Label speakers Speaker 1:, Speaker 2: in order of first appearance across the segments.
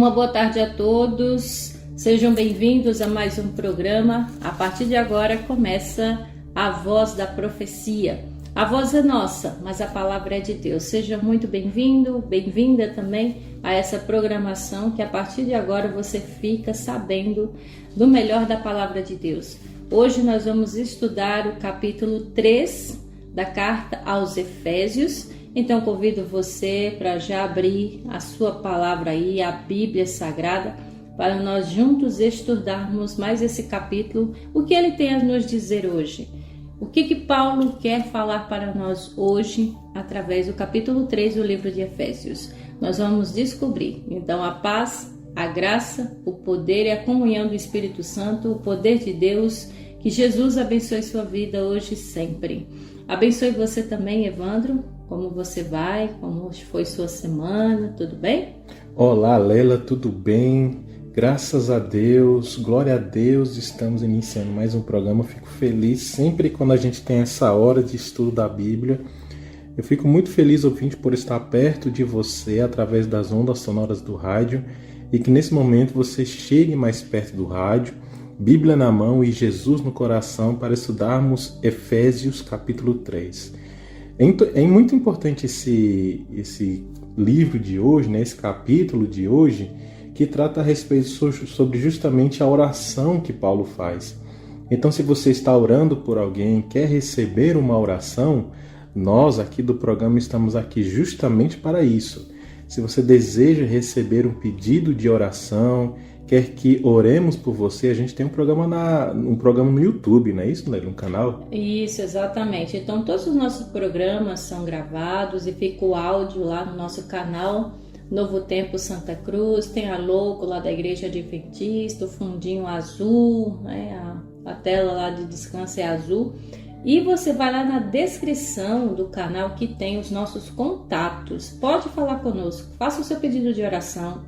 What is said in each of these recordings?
Speaker 1: Uma boa tarde a todos, sejam bem-vindos a mais um programa. A partir de agora começa a Voz da Profecia. A voz é nossa, mas a palavra é de Deus. Seja muito bem-vindo, bem-vinda também a essa programação que a partir de agora você fica sabendo do melhor da palavra de Deus. Hoje nós vamos estudar o capítulo 3 da carta aos Efésios. Então convido você para já abrir a sua palavra aí, a Bíblia Sagrada, para nós juntos estudarmos mais esse capítulo, o que ele tem a nos dizer hoje. O que Paulo quer falar para nós hoje através do capítulo 3 do livro de Efésios. Nós vamos descobrir, então, a paz, a graça, o poder e a comunhão do Espírito Santo, o poder de Deus. Que Jesus abençoe sua vida hoje e sempre. Abençoe você também, Evandro. Como você vai? Como foi sua semana? Tudo bem?
Speaker 2: Olá, Lela, tudo bem? Graças a Deus, glória a Deus, estamos iniciando mais um programa. Eu fico feliz sempre quando a gente tem essa hora de estudo da Bíblia. Eu fico muito feliz, ouvinte, por estar perto de você através das ondas sonoras do rádio e que nesse momento você chegue mais perto do rádio, Bíblia na mão e Jesus no coração para estudarmos Efésios capítulo 3. É muito importante esse livro de hoje, né, esse capítulo de hoje, que trata a respeito sobre justamente a oração que Paulo faz. Então, se você está orando por alguém, quer receber uma oração, nós aqui do programa estamos aqui justamente para isso. Se você deseja receber um pedido de oração, quer que oremos por você, a gente tem um programa no YouTube, não é isso, Leila? Um canal?
Speaker 1: Isso, exatamente. Então, todos os nossos programas são gravados e fica o áudio lá no nosso canal Novo Tempo Santa Cruz. Tem a logo lá da Igreja Adventista, o fundinho azul, né? A tela lá de descanso é azul. E você vai lá na descrição do canal que tem os nossos contatos. Pode falar conosco, faça o seu pedido de oração,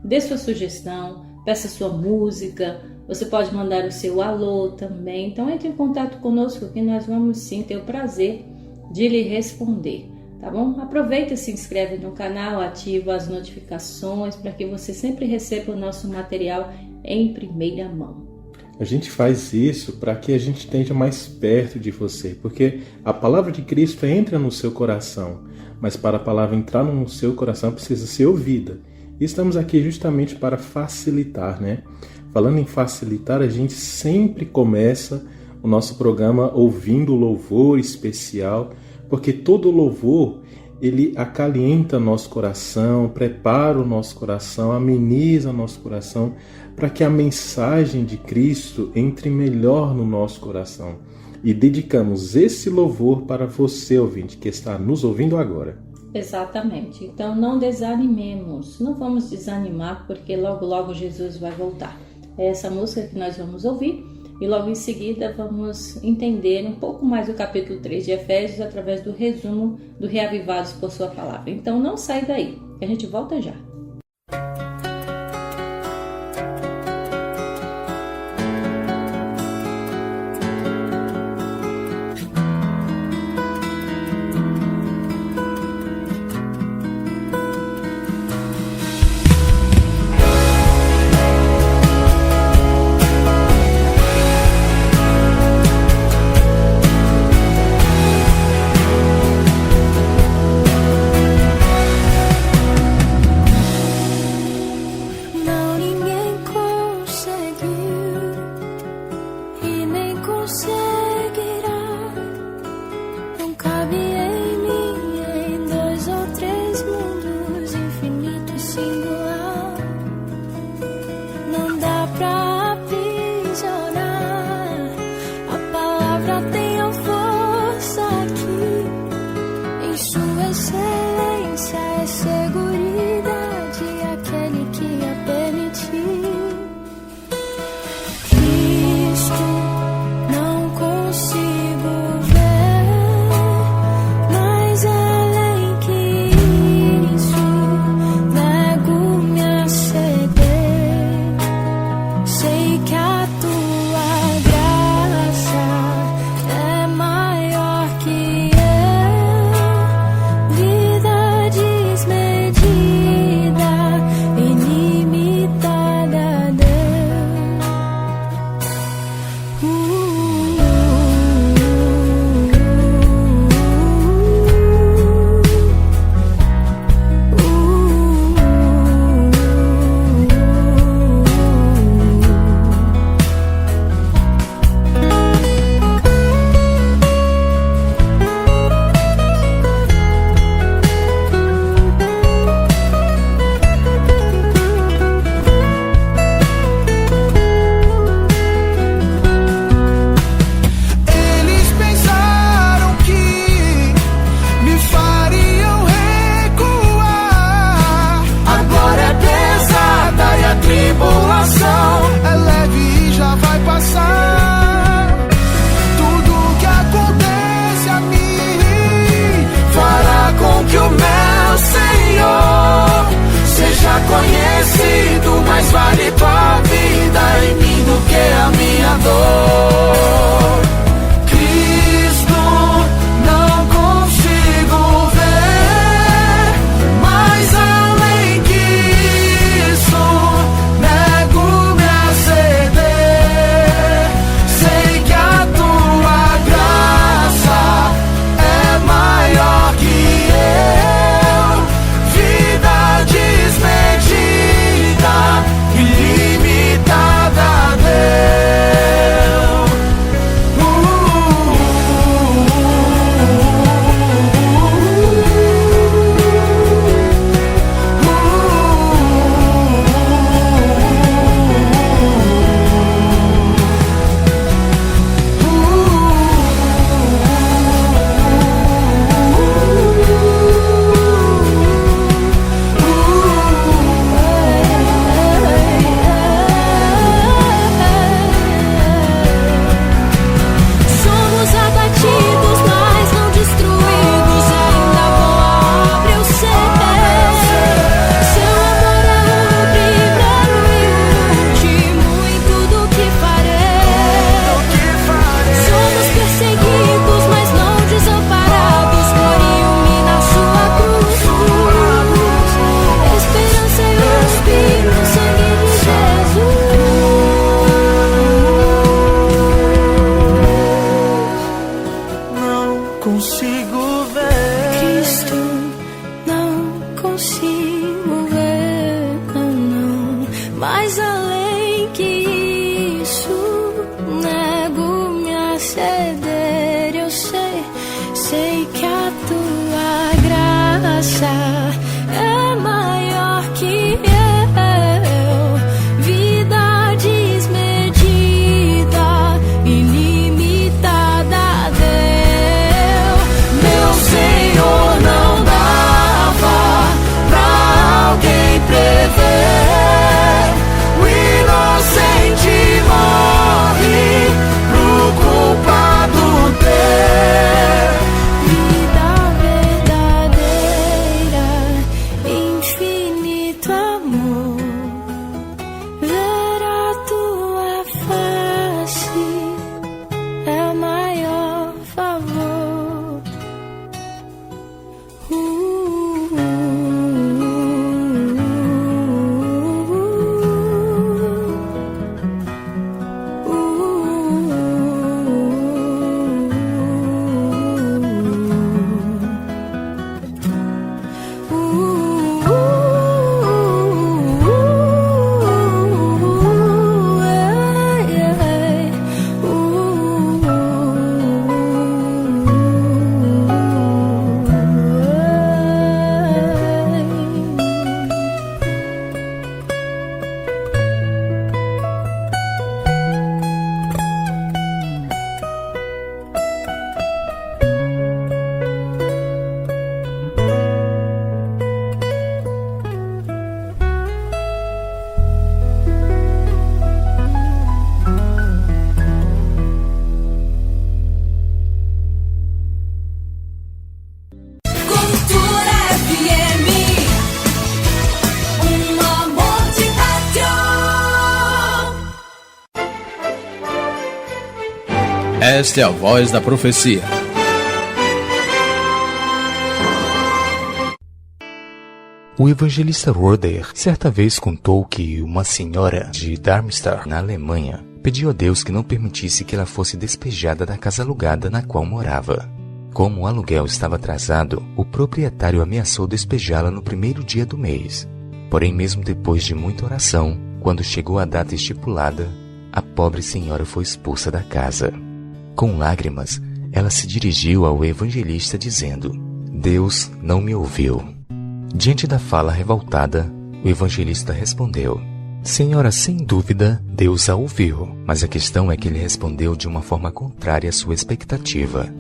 Speaker 1: dê sua sugestão, peça sua música, você pode mandar o seu alô também. Então entre em contato conosco que nós vamos sim ter o prazer de lhe responder, tá bom? Aproveita e se inscreve no canal, ativa as notificações para que você sempre receba o nosso material em primeira mão.
Speaker 2: A gente faz isso para que a gente esteja mais perto de você, porque a palavra de Cristo entra no seu coração, mas para a palavra entrar no seu coração precisa ser ouvida. E estamos aqui justamente para facilitar, né? Falando em facilitar, a gente sempre começa o nosso programa ouvindo louvor especial, porque todo louvor, ele acalenta nosso coração, prepara o nosso coração, ameniza o nosso coração, para que a mensagem de Cristo entre melhor no nosso coração. E dedicamos esse louvor para você, ouvinte, que está nos ouvindo agora.
Speaker 1: Exatamente. Então não desanimemos, não vamos desanimar, porque logo logo Jesus vai voltar. É essa música que nós vamos ouvir e logo em seguida vamos entender um pouco mais o capítulo 3 de Efésios através do resumo do Reavivados por Sua Palavra. Então não sai daí, que a gente volta já.
Speaker 3: mais vale tua vida em mim do que a minha dor. Cristo, não consigo ver mais além que isso. Nego-me a ceder. Sei que a tua graça é maior que eu. Vida desmedida, ilimitada, Deus.
Speaker 4: Somos abatidos, mas não destruídos. Ainda boa obra eu sei. Seu amor é o primeiro e o último em tudo que farei. Somos perseguidos, mas não desamparados. Gloriou-me na sua cruz. Esperança eu respiro no sangue de Jesus.
Speaker 3: Não consigo ver.
Speaker 4: Cristo, não consigo ver, não. Mais além que isso, nego-me a ceder. Eu sei que a tua graça é maior que eu. Vida desmedida, ilimitada, Deus.
Speaker 3: Meu Senhor não dava pra alguém prever. O inocente morre pro culpado ter.
Speaker 4: Vida verdadeira, infinito amor. Ver a tua face é o maior favor.
Speaker 5: Cultura FM, amor de rádio.
Speaker 6: Esta é a voz da profecia.
Speaker 7: O evangelista Roeder certa vez contou que uma senhora de Darmstadt, na Alemanha, pediu a Deus que não permitisse que ela fosse despejada da casa alugada na qual morava. Como o aluguel estava atrasado, o proprietário ameaçou despejá-la no primeiro dia do mês. Porém, mesmo depois de muita oração, quando chegou a data estipulada, a pobre senhora foi expulsa da casa. Com lágrimas, ela se dirigiu ao evangelista dizendo: Deus não me ouviu. Diante da fala revoltada, o evangelista respondeu: Senhora, sem dúvida, Deus a ouviu, mas a questão é que ele respondeu de uma forma contrária à sua expectativa.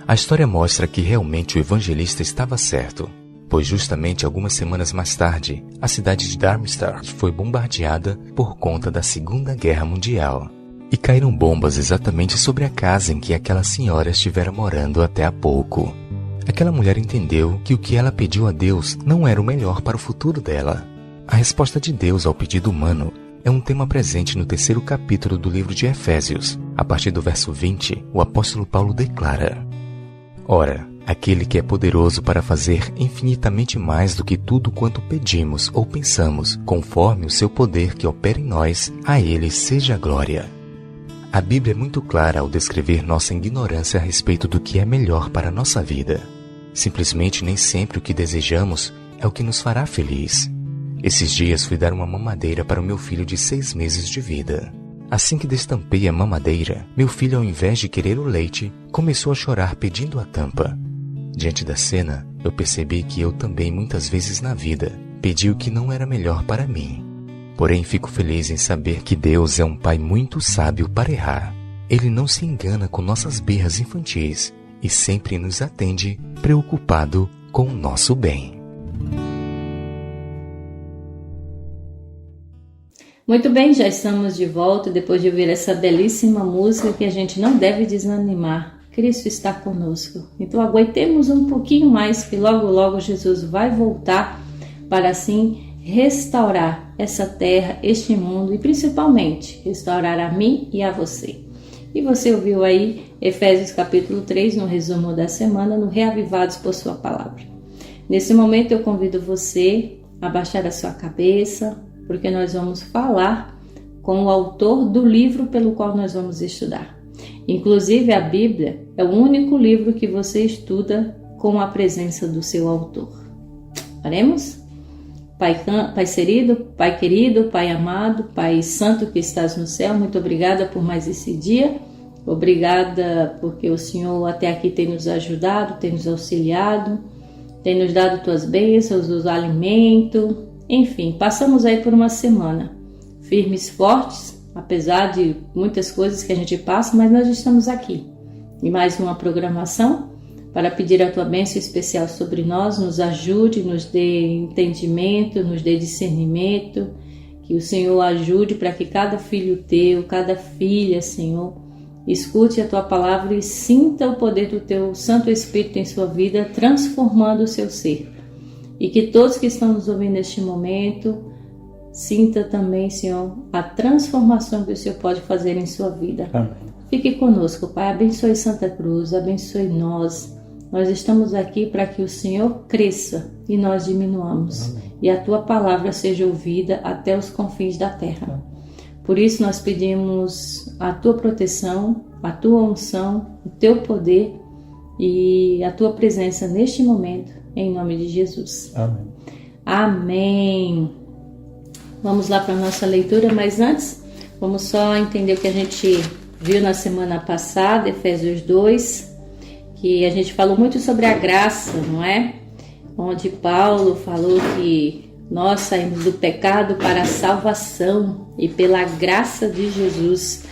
Speaker 7: A história mostra que realmente o evangelista estava certo, pois justamente algumas semanas mais tarde, a cidade de Darmstadt foi bombardeada por conta da Segunda Guerra Mundial. E caíram bombas exatamente sobre a casa em que aquela senhora estivera morando até há pouco. Aquela mulher entendeu que o que ela pediu a Deus não era o melhor para o futuro dela. A resposta de Deus ao pedido humano é um tema presente no 3º capítulo do livro de Efésios. A partir do verso 20, o apóstolo Paulo declara: Ora, aquele que é poderoso para fazer infinitamente mais do que tudo quanto pedimos ou pensamos, conforme o seu poder que opera em nós, a ele seja a glória. A Bíblia é muito clara ao descrever nossa ignorância a respeito do que é melhor para a nossa vida. Simplesmente nem sempre o que desejamos é o que nos fará feliz. Esses dias fui dar uma mamadeira para o meu filho de 6 meses de vida. Assim que destampei a mamadeira, meu filho, ao invés de querer o leite, começou a chorar pedindo a tampa. Diante da cena, eu percebi que eu também muitas vezes na vida pedi o que não era melhor para mim. Porém, fico feliz em saber que Deus é um pai muito sábio para errar. Ele não se engana com nossas birras infantis e sempre nos atende preocupado com o nosso bem.
Speaker 1: Muito bem, já estamos de volta depois de ouvir essa belíssima música que a gente não deve desanimar. Cristo está conosco. Então aguentemos um pouquinho mais que logo logo Jesus vai voltar para assim restaurar essa terra, este mundo e principalmente restaurar a mim e a você. E você ouviu aí Efésios capítulo 3 no resumo da semana no Reavivados por Sua Palavra. Nesse momento eu convido você a baixar a sua cabeça, porque nós vamos falar com o autor do livro pelo qual nós vamos estudar. Inclusive a Bíblia é o único livro que você estuda com a presença do seu autor. Oremos? Pai querido, Pai amado, Pai santo que estás no céu, muito obrigada por mais esse dia. Obrigada porque o Senhor até aqui tem nos ajudado, tem nos auxiliado, tem nos dado tuas bênçãos, o alimento. Enfim, passamos aí por uma semana firmes, fortes, apesar de muitas coisas que a gente passa, mas nós estamos aqui. E mais uma programação para pedir a tua bênção especial sobre nós, nos ajude, nos dê entendimento, nos dê discernimento, que o Senhor ajude para que cada filho teu, cada filha, Senhor, escute a tua palavra e sinta o poder do teu Santo Espírito em sua vida, transformando o seu ser. E que todos que estão nos ouvindo neste momento sinta também, Senhor, a transformação que o Senhor pode fazer em sua vida.
Speaker 2: Amém.
Speaker 1: Fique conosco, Pai. Abençoe Santa Cruz, abençoe nós. Nós estamos aqui para que o Senhor cresça e nós diminuamos. Amém. E a tua palavra seja ouvida até os confins da terra. Por isso nós pedimos a tua proteção, a tua unção, o teu poder e a tua presença neste momento, em nome de Jesus.
Speaker 2: Amém.
Speaker 1: Amém. Vamos lá para a nossa leitura, mas antes vamos só entender o que a gente viu na semana passada, Efésios 2, que a gente falou muito sobre a graça, não é? Onde Paulo falou que nós saímos do pecado para a salvação e pela graça de Jesus.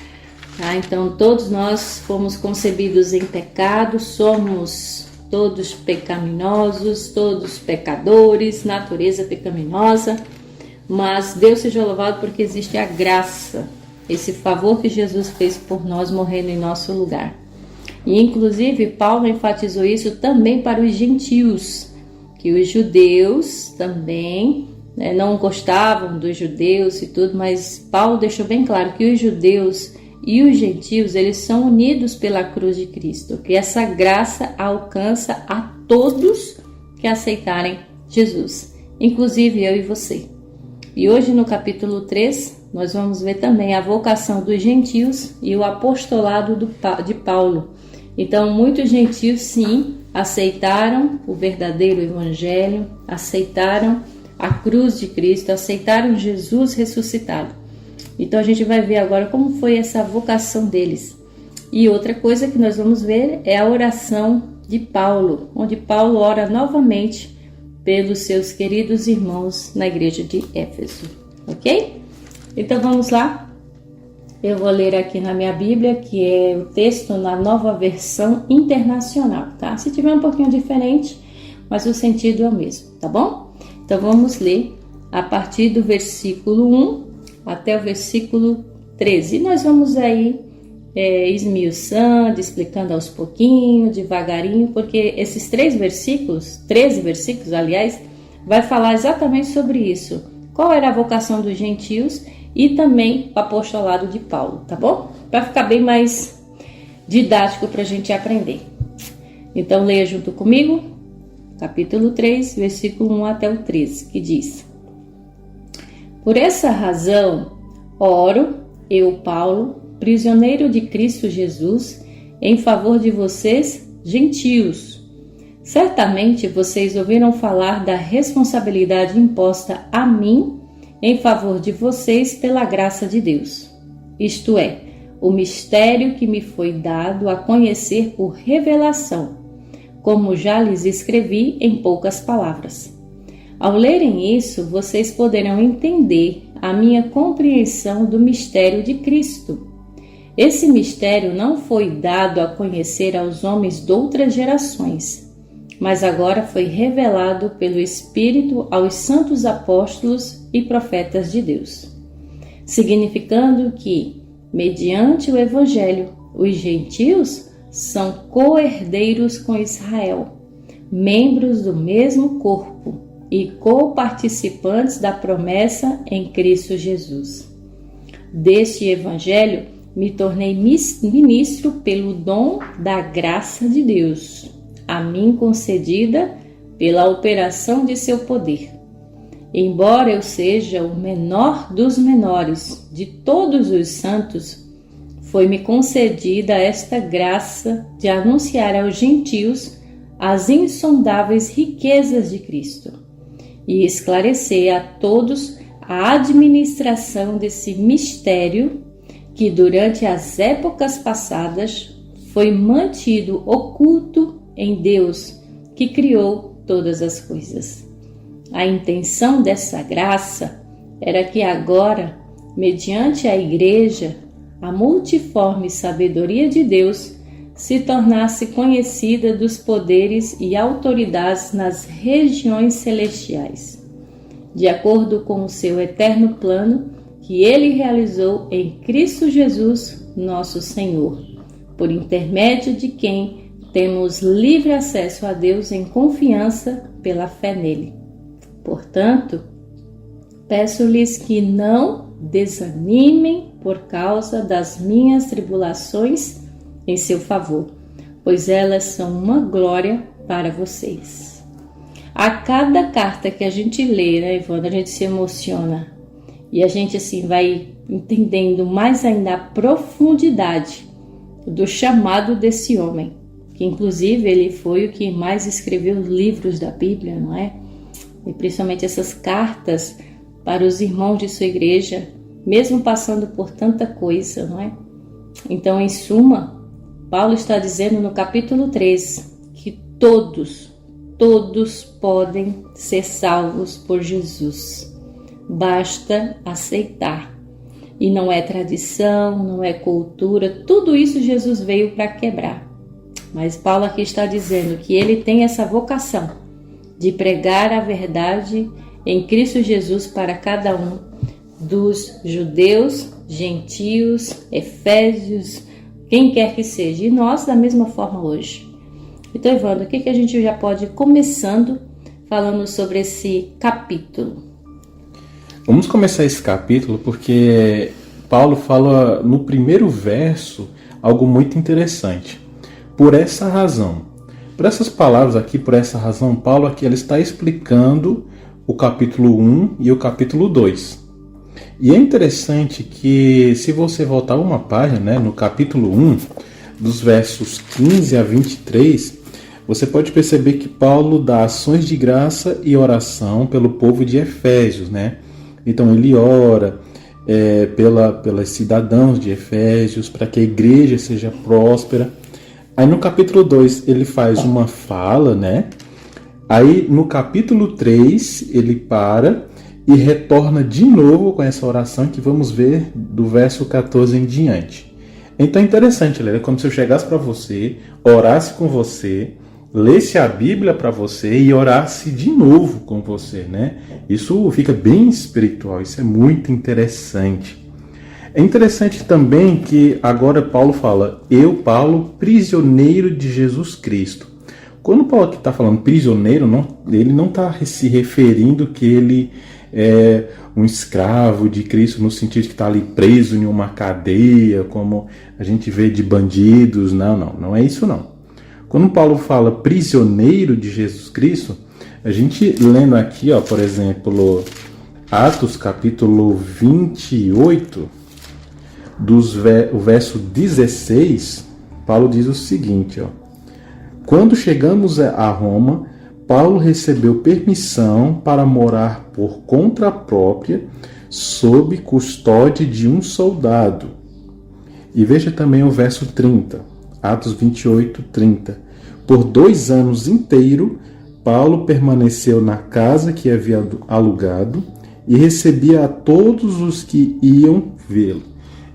Speaker 1: Tá? Então todos nós fomos concebidos em pecado, somos todos pecaminosos, todos pecadores, natureza pecaminosa, mas Deus seja louvado porque existe a graça, esse favor que Jesus fez por nós morrendo em nosso lugar. E inclusive Paulo enfatizou isso também para os gentios, que os judeus também não gostavam dos judeus e tudo, mas Paulo deixou bem claro que os judeus e os gentios, eles são unidos pela cruz de Cristo, que essa graça alcança a todos que aceitarem Jesus, inclusive eu e você. E hoje no capítulo 3, nós vamos ver também a vocação dos gentios e o apostolado de Paulo. Então, muitos gentios, sim, aceitaram o verdadeiro evangelho, aceitaram a cruz de Cristo, aceitaram Jesus ressuscitado. Então, a gente vai ver agora como foi essa vocação deles. E outra coisa que nós vamos ver é a oração de Paulo, onde Paulo ora novamente pelos seus queridos irmãos na igreja de Éfeso. Ok? Então, vamos lá. Eu vou ler aqui na minha Bíblia, que é o texto na Nova Versão Internacional, tá? Se tiver um pouquinho diferente, mas o sentido é o mesmo, tá bom? Então vamos ler a partir do versículo 1 até o versículo 13. E nós vamos aí esmiuçando, explicando aos pouquinhos, devagarinho, porque esses 13 versículos, aliás, vai falar exatamente sobre isso. qual era a vocação dos gentios e também o apostolado de Paulo, tá bom? Para ficar bem mais didático para a gente aprender. Então leia junto comigo, capítulo 3, versículo 1 até o 13, que diz: Por essa razão, oro, eu, Paulo, prisioneiro de Cristo Jesus, em favor de vocês, gentios. Certamente vocês ouviram falar da responsabilidade imposta a mim em favor de vocês pela graça de Deus. Isto é, o mistério que me foi dado a conhecer por revelação, como já lhes escrevi em poucas palavras. Ao lerem isso, vocês poderão entender a minha compreensão do mistério de Cristo. Esse mistério não foi dado a conhecer aos homens de outras gerações, mas agora foi revelado pelo Espírito aos santos apóstolos e profetas de Deus, significando que, mediante o Evangelho, os gentios são co-herdeiros com Israel, membros do mesmo corpo e co-participantes da promessa em Cristo Jesus. Deste Evangelho, me tornei ministro pelo dom da graça de Deus, a mim concedida pela operação de seu poder. Embora eu seja o menor dos menores de todos os santos, foi-me concedida esta graça de anunciar aos gentios as insondáveis riquezas de Cristo e esclarecer a todos a administração desse mistério que durante as épocas passadas foi mantido oculto em Deus, que criou todas as coisas. A intenção dessa graça era que agora, mediante a Igreja, a multiforme sabedoria de Deus se tornasse conhecida dos poderes e autoridades nas regiões celestiais, de acordo com o seu eterno plano que ele realizou em Cristo Jesus, nosso Senhor, por intermédio de quem temos livre acesso a Deus em confiança pela fé nele. Portanto, peço-lhes que não desanimem por causa das minhas tribulações em seu favor, pois elas são uma glória para vocês. A cada carta que a gente lê, né, Ivana, a gente se emociona e a gente assim vai entendendo mais ainda a profundidade do chamado desse homem, que inclusive ele foi o que mais escreveu livros da Bíblia, não é? E principalmente essas cartas para os irmãos de sua igreja, mesmo passando por tanta coisa, não é? Então, em suma, Paulo está dizendo no capítulo 3 que todos podem ser salvos por Jesus. Basta aceitar. E não é tradição, não é cultura, tudo isso Jesus veio para quebrar. Mas Paulo aqui está dizendo que ele tem essa vocação de pregar a verdade em Cristo Jesus para cada um dos judeus, gentios, efésios, quem quer que seja, e nós da mesma forma hoje. Então, Evandro, o que a gente já pode ir começando falando sobre esse capítulo?
Speaker 2: Vamos começar esse capítulo porque Paulo fala no primeiro verso algo muito interessante. Por essa razão. Por essas palavras aqui, por essa razão, Paulo aqui ele está explicando o capítulo 1 e o capítulo 2. E é interessante que se você voltar uma página, né, no capítulo 1, dos versos 15 a 23, você pode perceber que Paulo dá ações de graça e oração pelo povo de Efésios, né? Então ele ora pelos cidadãos de Efésios, para que a igreja seja próspera. Aí no capítulo 2 ele faz uma fala, né? Aí no capítulo 3 ele para e retorna de novo com essa oração que vamos ver do verso 14 em diante. Então é interessante, é como se eu chegasse para você, orasse com você, lesse a Bíblia para você e orasse de novo com você, né? Isso fica bem espiritual, isso é muito interessante. É interessante também que agora Paulo fala, eu, Paulo, prisioneiro de Jesus Cristo. Quando Paulo aqui está falando prisioneiro, ele não está se referindo que ele é um escravo de Cristo no sentido de que está ali preso em uma cadeia, como a gente vê de bandidos. Não é isso não. Quando Paulo fala prisioneiro de Jesus Cristo, a gente lendo aqui, por exemplo, Atos capítulo 28, o verso 16, Paulo diz o seguinte, quando chegamos a Roma, Paulo recebeu permissão para morar por conta própria, sob custódia de um soldado. E veja também o verso 30, Atos 28, 30. Por 2 anos inteiros, Paulo permaneceu na casa que havia alugado e recebia a todos os que iam vê-lo.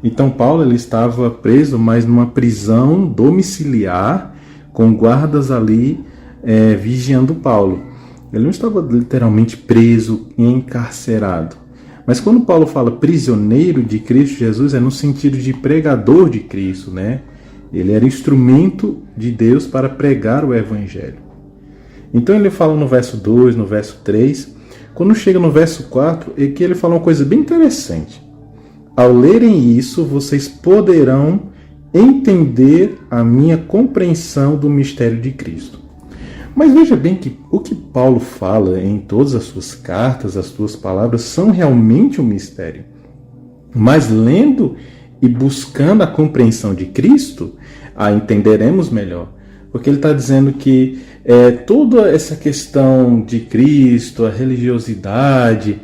Speaker 2: Então Paulo ele estava preso, mas numa prisão domiciliar, com guardas ali vigiando Paulo. Ele não estava literalmente preso e encarcerado. Mas quando Paulo fala prisioneiro de Cristo Jesus, é no sentido de pregador de Cristo, né? Ele era instrumento de Deus para pregar o Evangelho. Então ele fala no verso 2, no verso 3. Quando chega no verso 4, é que ele fala uma coisa bem interessante. Ao lerem isso, vocês poderão entender a minha compreensão do mistério de Cristo. Mas veja bem que o que Paulo fala em todas as suas cartas, as suas palavras, são realmente um mistério. Mas lendo e buscando a compreensão de Cristo, a entenderemos melhor. Porque ele está dizendo que toda essa questão de Cristo, a religiosidade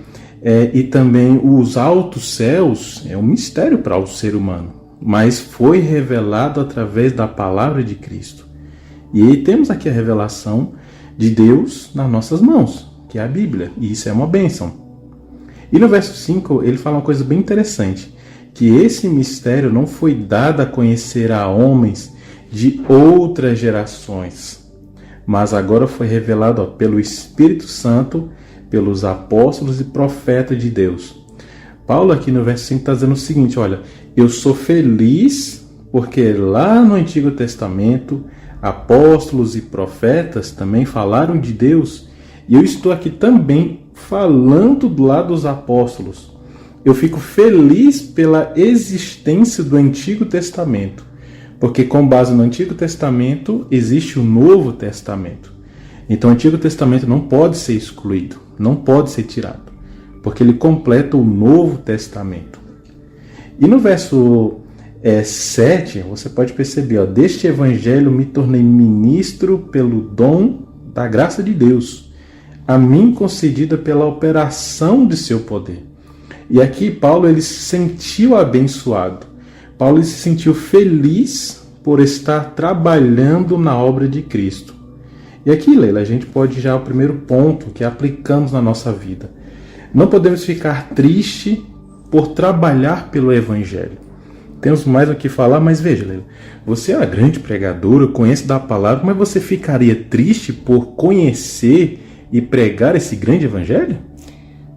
Speaker 2: e também os altos céus é um mistério para o ser humano, mas foi revelado através da palavra de Cristo. E aí temos aqui a revelação de Deus nas nossas mãos, que é a Bíblia, e isso é uma bênção. E no verso 5 ele fala uma coisa bem interessante, que esse mistério não foi dado a conhecer a homens de outras gerações, mas agora foi revelado pelo Espírito Santo, pelos apóstolos e profetas de Deus. Paulo aqui no verso 5 está dizendo o seguinte, olha, eu sou feliz porque lá no Antigo Testamento apóstolos e profetas também falaram de Deus, e eu estou aqui também falando do lado dos apóstolos. Eu fico feliz pela existência do Antigo Testamento, porque com base no Antigo Testamento existe o Novo Testamento. Então o Antigo Testamento não pode ser excluído, não pode ser tirado, porque ele completa o Novo Testamento. E no verso 7, você pode perceber, deste evangelho me tornei ministro pelo dom da graça de Deus, a mim concedida pela operação de seu poder. E aqui Paulo ele se sentiu abençoado, Paulo se sentiu feliz por estar trabalhando na obra de Cristo. E aqui, Leila, a gente pode já o primeiro ponto que aplicamos na nossa vida. Não podemos ficar tristes por trabalhar pelo evangelho. Temos mais o que falar, mas veja, Leila, você é uma grande pregadora, conhece da palavra, mas você ficaria triste por conhecer e pregar esse grande evangelho?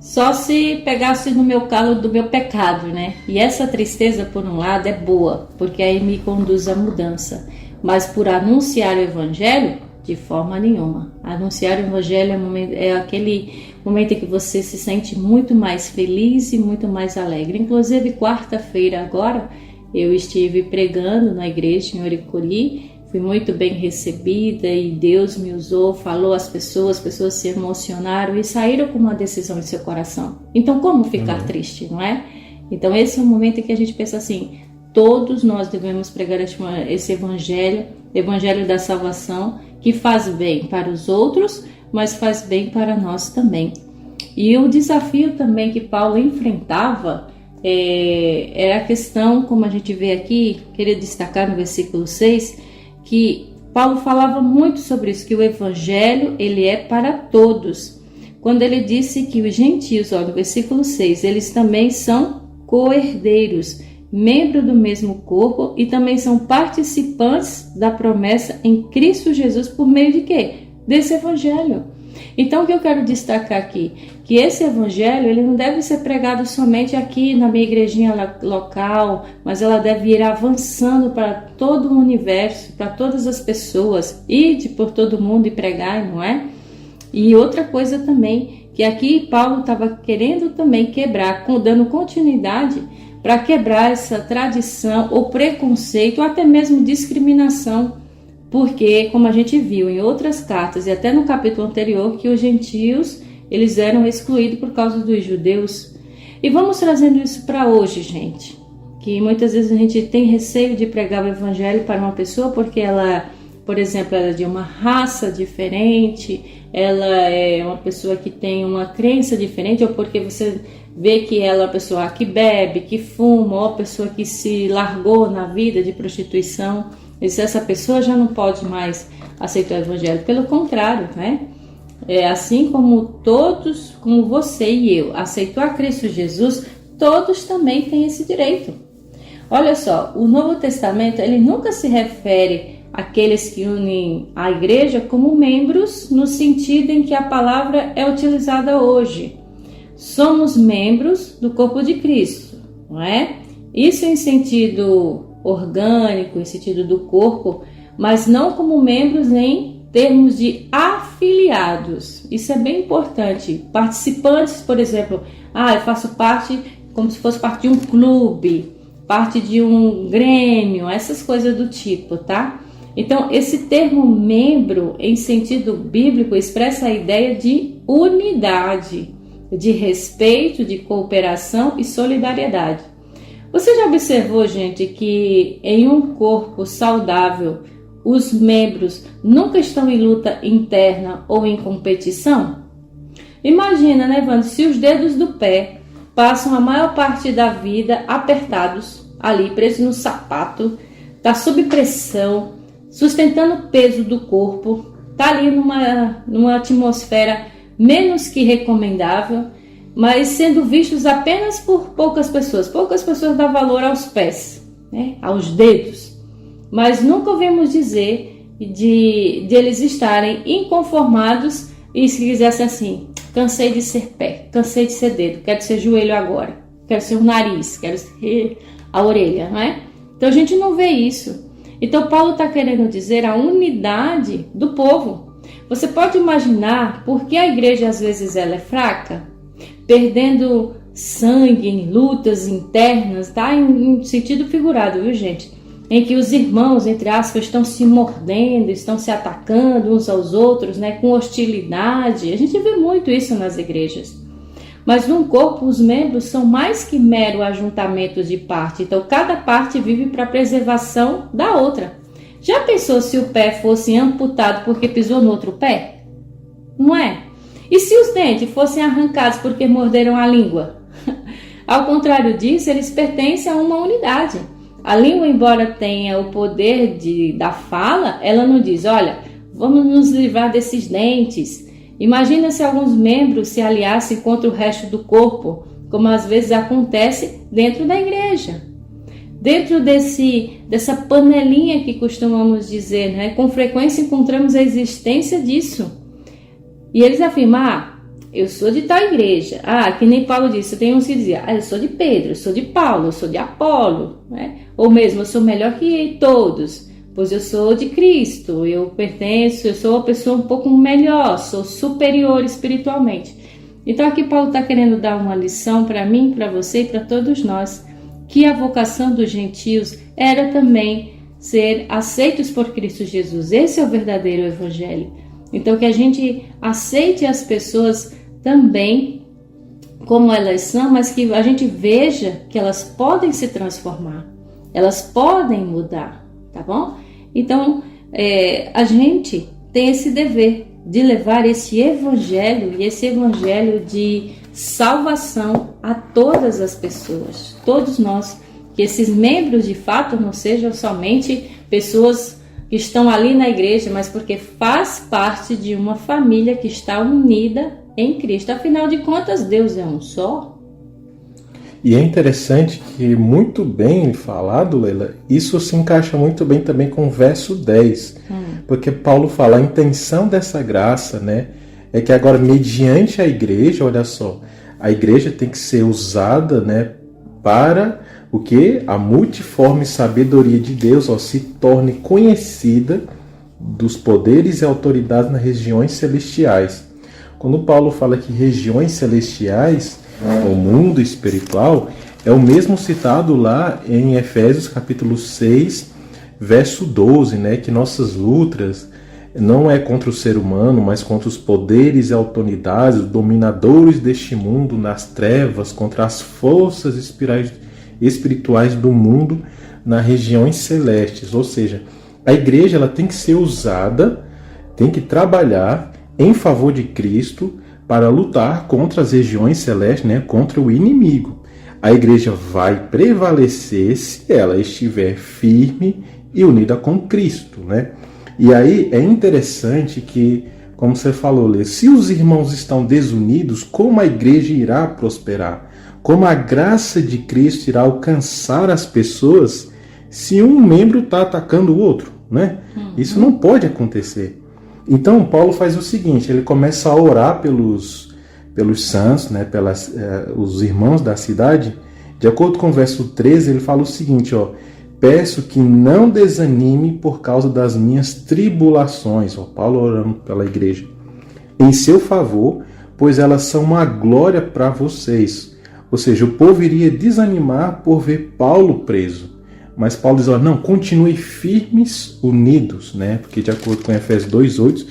Speaker 1: Só se pegasse no meu calo do meu pecado, né? E essa tristeza, por um lado, é boa, porque aí me conduz à mudança. Mas por anunciar o evangelho, de forma nenhuma. Anunciar o evangelho é aquele momento em que você se sente muito mais feliz e muito mais alegre. Inclusive, quarta-feira agora, eu estive pregando na igreja em Oricoli, fui muito bem recebida e Deus me usou, falou às pessoas se emocionaram e saíram com uma decisão em seu coração. Então, como ficar triste, não é? Então, esse é o momento em que a gente pensa assim, todos nós devemos pregar esse evangelho da salvação, que faz bem para os outros, mas faz bem para nós também. E o desafio também que Paulo enfrentava era a questão, como a gente vê aqui, queria destacar no versículo 6, que Paulo falava muito sobre isso, que o evangelho ele é para todos. Quando ele disse que os gentios, no versículo 6, eles também são co-herdeiros, membros do mesmo corpo e também são participantes da promessa em Cristo Jesus por meio de quê? Desse evangelho. Então, o que eu quero destacar aqui? Que esse evangelho, ele não deve ser pregado somente aqui na minha igrejinha local, mas ela deve ir avançando para todo o universo, para todas as pessoas, ide por todo mundo e pregai, não é? E outra coisa também, que aqui Paulo estava querendo também quebrar, dando continuidade para quebrar essa tradição ou preconceito, ou até mesmo discriminação, porque, como a gente viu em outras cartas e até no capítulo anterior, que os gentios, eles eram excluídos por causa dos judeus. E vamos trazendo isso para hoje, gente, que muitas vezes a gente tem receio de pregar o evangelho para uma pessoa porque ela, por exemplo, ela é de uma raça diferente, ela é uma pessoa que tem uma crença diferente, ou porque você vê que ela é uma pessoa que bebe, que fuma, ou uma pessoa que se largou na vida de prostituição. E se essa pessoa já não pode mais aceitar o evangelho, pelo contrário, né? Assim como todos, como você e eu, aceitou a Cristo Jesus, todos também têm esse direito. Olha só, o Novo Testamento, ele nunca se refere àqueles que unem a igreja como membros, no sentido em que a palavra é utilizada hoje. Somos membros do corpo de Cristo, não é? Isso em sentido orgânico, em sentido do corpo, mas não como membros em termos de afiliados. Isso é bem importante. Participantes, por exemplo, eu faço parte como se fosse parte de um clube, parte de um grêmio, essas coisas do tipo, tá? Então, esse termo membro, em sentido bíblico, expressa a ideia de unidade, de respeito, de cooperação e solidariedade. Você já observou, gente, que em um corpo saudável, os membros nunca estão em luta interna ou em competição? Imagina, né, Wanda, se os dedos do pé passam a maior parte da vida apertados, ali, presos no sapato, tá sob pressão, sustentando o peso do corpo, tá ali numa atmosfera menos que recomendável, mas sendo vistos apenas por poucas pessoas. Poucas pessoas dão valor aos pés, né? Aos dedos. Mas nunca ouvimos dizer de eles estarem inconformados e se quisessem assim, cansei de ser pé, cansei de ser dedo, quero ser joelho agora, quero ser o nariz, quero ser a orelha, não é? Então a gente não vê isso. Então Paulo está querendo dizer a unidade do povo. Você pode imaginar por que a igreja às vezes ela é fraca? Perdendo sangue em lutas internas, tá? Em sentido figurado, viu, gente? Em que os irmãos, entre aspas, estão se mordendo, estão se atacando uns aos outros, né? Com hostilidade. A gente vê muito isso nas igrejas. Mas num corpo, os membros são mais que mero ajuntamento de parte. Então, cada parte vive para a preservação da outra. Já pensou se o pé fosse amputado porque pisou no outro pé? Não é? E se os dentes fossem arrancados porque morderam a língua? Ao contrário disso, eles pertencem a uma unidade. A língua, embora tenha o poder da fala, ela não diz, olha, vamos nos livrar desses dentes. Imagina se alguns membros se aliassem contra o resto do corpo, como às vezes acontece dentro da igreja. Dentro dessa panelinha que costumamos dizer, né? Com frequência encontramos a existência disso. E eles afirmam, eu sou de tal igreja. Que nem Paulo disse, tem uns que diziam, eu sou de Pedro, eu sou de Paulo, eu sou de Apolo, né? Ou mesmo, eu sou melhor que todos, pois eu sou de Cristo, eu sou uma pessoa um pouco melhor, sou superior espiritualmente. Então aqui Paulo está querendo dar uma lição para mim, para você e para todos nós, que a vocação dos gentios era também ser aceitos por Cristo Jesus. Esse é o verdadeiro evangelho. Então, que a gente aceite as pessoas também como elas são, mas que a gente veja que elas podem se transformar, elas podem mudar, tá bom? Então, a gente tem esse dever de levar esse evangelho e esse evangelho de salvação a todas as pessoas, todos nós, que esses membros de fato não sejam somente pessoas que estão ali na igreja, mas porque faz parte de uma família que está unida em Cristo. Afinal de contas, Deus é um só.
Speaker 2: E é interessante que, muito bem falado, Leila, isso se encaixa muito bem também com o verso 10. Porque Paulo fala, a intenção dessa graça, né, é que agora, mediante a igreja, olha só, a igreja tem que ser usada, né, para o que? A multiforme sabedoria de Deus se torne conhecida dos poderes e autoridades nas regiões celestiais. Quando Paulo fala que regiões celestiais, o mundo espiritual, é o mesmo citado lá em Efésios capítulo 6, verso 12, né, que nossas lutas não é contra o ser humano, mas contra os poderes e autoridades, os dominadores deste mundo nas trevas, contra as forças espirituais do mundo nas regiões celestes. Ou seja, a igreja ela tem que ser usada, tem que trabalhar em favor de Cristo para lutar contra as regiões celestes, né, contra o inimigo. A igreja vai prevalecer se ela estiver firme e unida com Cristo, né? E aí é interessante que, como você falou, Lê, se os irmãos estão desunidos, como a igreja irá prosperar? Como a graça de Cristo irá alcançar as pessoas se um membro está atacando o outro, né? Isso não pode acontecer. Então Paulo faz o seguinte, ele começa a orar pelos santos, né, os irmãos da cidade. De acordo com o verso 13, ele fala o seguinte, peço que não desanime por causa das minhas tribulações. Paulo orando pela igreja. Em seu favor, pois elas são uma glória para vocês. Ou seja, o povo iria desanimar por ver Paulo preso. Mas Paulo diz, não, continue firmes, unidos, né? Porque de acordo com Efésios 2:8,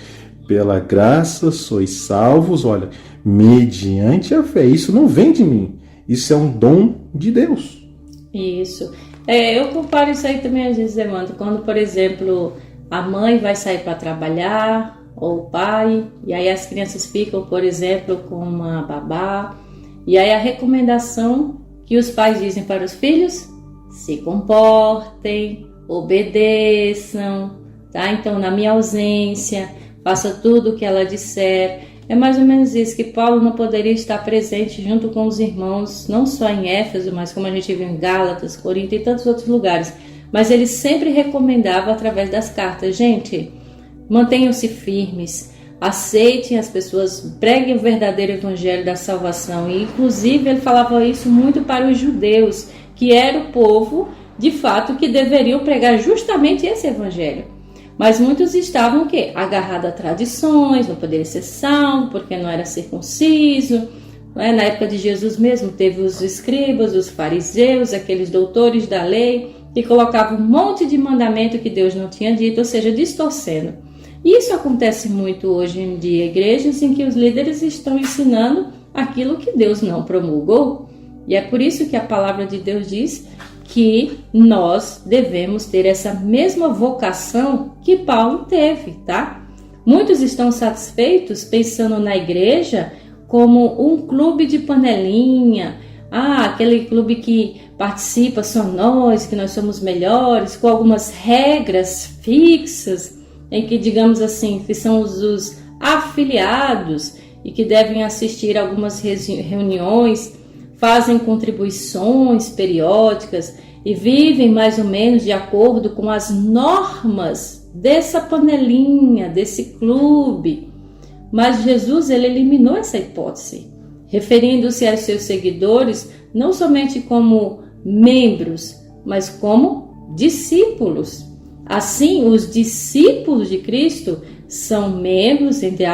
Speaker 2: pela graça sois salvos, olha, mediante a fé. Isso não vem de mim. Isso é um dom de Deus.
Speaker 1: Isso. Eu comparo isso aí também às vezes, Evandro, quando, por exemplo, a mãe vai sair para trabalhar, ou o pai, e aí as crianças ficam, por exemplo, com uma babá, e aí a recomendação que os pais dizem para os filhos, se comportem, obedeçam, tá? Então, na minha ausência, faça tudo o que ela disser. É mais ou menos isso, que Paulo não poderia estar presente junto com os irmãos, não só em Éfeso, mas como a gente viu em Gálatas, Corinto e tantos outros lugares. Mas ele sempre recomendava através das cartas, gente, mantenham-se firmes, aceitem as pessoas, preguem o verdadeiro evangelho da salvação. E inclusive ele falava isso muito para os judeus, que era o povo, de fato, que deveriam pregar justamente esse evangelho. Mas muitos estavam o quê? Agarrados a tradições, não poderia ser salvo porque não era circunciso. Na época de Jesus mesmo teve os escribas, os fariseus, aqueles doutores da lei, que colocavam um monte de mandamento que Deus não tinha dito, ou seja, distorcendo. E isso acontece muito hoje em dia, igrejas em que os líderes estão ensinando aquilo que Deus não promulgou. E é por isso que a palavra de Deus diz que nós devemos ter essa mesma vocação que Paulo teve, tá? Muitos estão satisfeitos pensando na igreja como um clube de panelinha, aquele clube que participa só nós, que nós somos melhores, com algumas regras fixas, em que, digamos assim, que são os afiliados e que devem assistir algumas reuniões, fazem contribuições periódicas e vivem mais ou menos de acordo com as normas dessa panelinha, desse clube. Mas Jesus ele eliminou essa hipótese, referindo-se aos seus seguidores não somente como membros, mas como discípulos. Assim, os discípulos de Cristo são membros, entre